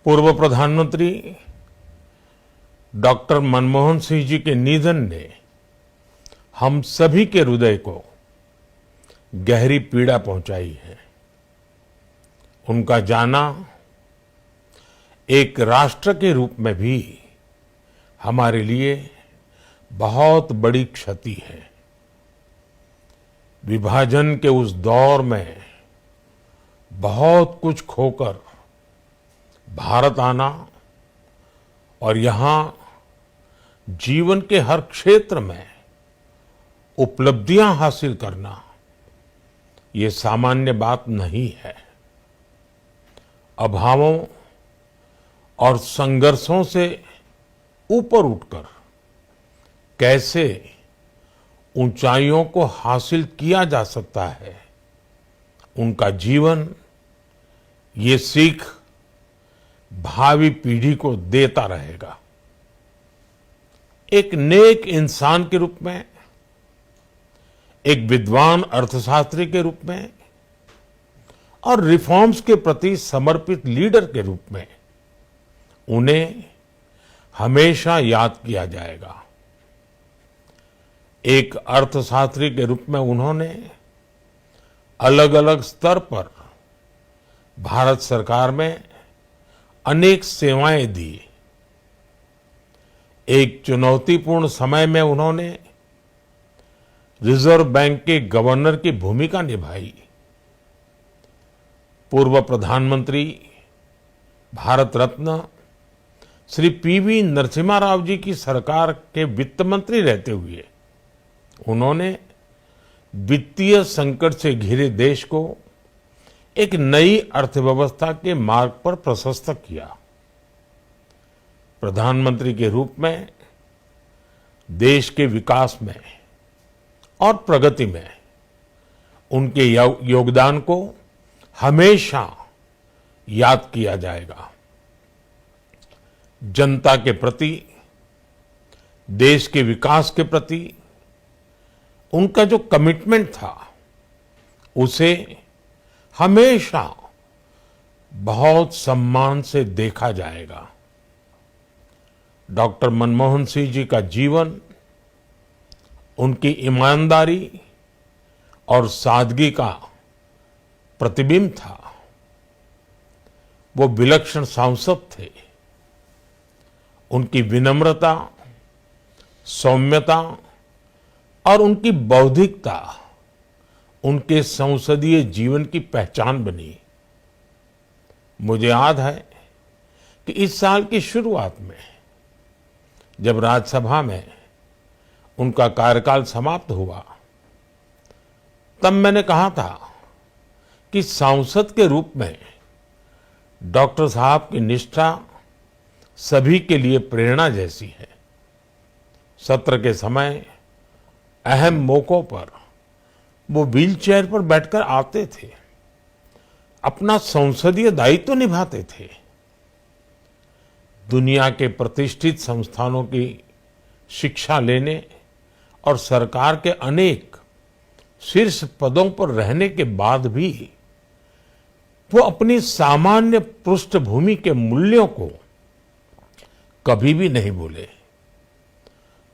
पूर्व प्रधानमंत्री डॉक्टर मनमोहन सिंह जी के निधन ने हम सभी के हृदय को गहरी पीड़ा पहुंचाई है। उनका जाना एक राष्ट्र के रूप में भी हमारे लिए बहुत बड़ी क्षति है। विभाजन के उस दौर में बहुत कुछ खोकर भारत आना और यहां जीवन के हर क्षेत्र में उपलब्धियां हासिल करना ये सामान्य बात नहीं है। अभावों और संघर्षों से ऊपर उठकर कैसे ऊंचाइयों को हासिल किया जा सकता है, उनका जीवन ये सीख भावी पीढ़ी को देता रहेगा। एक नेक इंसान के रूप में, एक विद्वान अर्थशास्त्री के रूप में और रिफॉर्म्स के प्रति समर्पित लीडर के रूप में उन्हें हमेशा याद किया जाएगा। एक अर्थशास्त्री के रूप में उन्होंने अलग अलग स्तर पर भारत सरकार में अनेक सेवाएं दी। एक चुनौतीपूर्ण समय में उन्होंने रिजर्व बैंक के गवर्नर की भूमिका निभाई। पूर्व प्रधानमंत्री भारत रत्न श्री पीवी नरसिम्हा राव जी की सरकार के वित्त मंत्री रहते हुए उन्होंने वित्तीय संकट से घिरे देश को एक नई अर्थव्यवस्था के मार्ग पर प्रशस्त किया। प्रधानमंत्री के रूप में देश के विकास में और प्रगति में उनके योगदान को हमेशा याद किया जाएगा। जनता के प्रति, देश के विकास के प्रति उनका जो कमिटमेंट था उसे हमेशा बहुत सम्मान से देखा जाएगा। डॉक्टर मनमोहन सिंह जी का जीवन उनकी ईमानदारी और सादगी का प्रतिबिंब था। वो विलक्षण सांसद थे। उनकी विनम्रता, सौम्यता और उनकी बौद्धिकता उनके संसदीय जीवन की पहचान बनी। मुझे याद है कि इस साल की शुरुआत में जब राज्यसभा में उनका कार्यकाल समाप्त हुआ, तब मैंने कहा था कि सांसद के रूप में डॉक्टर साहब की निष्ठा सभी के लिए प्रेरणा जैसी है। सत्र के समय अहम मौकों पर वो व्हीलचेयर पर बैठकर आते थे, अपना संसदीय दायित्व निभाते थे। दुनिया के प्रतिष्ठित संस्थानों की शिक्षा लेने और सरकार के अनेक शीर्ष पदों पर रहने के बाद भी वो अपनी सामान्य पृष्ठभूमि के मूल्यों को कभी भी नहीं भूले।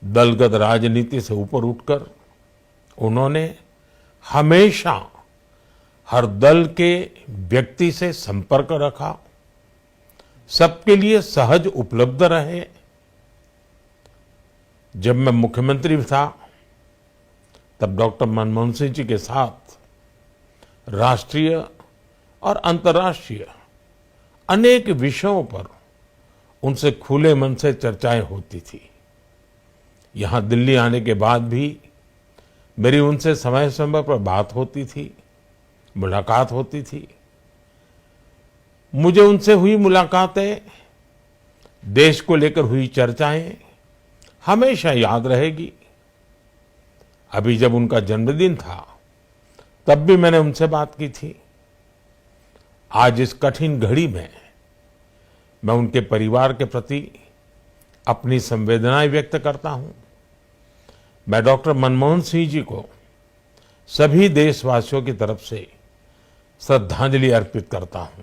दलगत राजनीति से ऊपर उठकर उन्होंने हमेशा हर दल के व्यक्ति से संपर्क रखा, सबके लिए सहज उपलब्ध रहे। जब मैं मुख्यमंत्री था तब डॉक्टर मनमोहन सिंह जी के साथ राष्ट्रीय और अंतर्राष्ट्रीय अनेक विषयों पर उनसे खुले मन से चर्चाएं होती थी। यहां दिल्ली आने के बाद भी मेरी उनसे समय समय पर बात होती थी, मुलाकात होती थी। मुझे उनसे हुई मुलाकातें, देश को लेकर हुई चर्चाएं हमेशा याद रहेगी। अभी जब उनका जन्मदिन था तब भी मैंने उनसे बात की थी। आज इस कठिन घड़ी में मैं उनके परिवार के प्रति अपनी संवेदनाएं व्यक्त करता हूं। मैं डॉक्टर मनमोहन सिंह जी को सभी देशवासियों की तरफ से श्रद्धांजलि अर्पित करता हूं।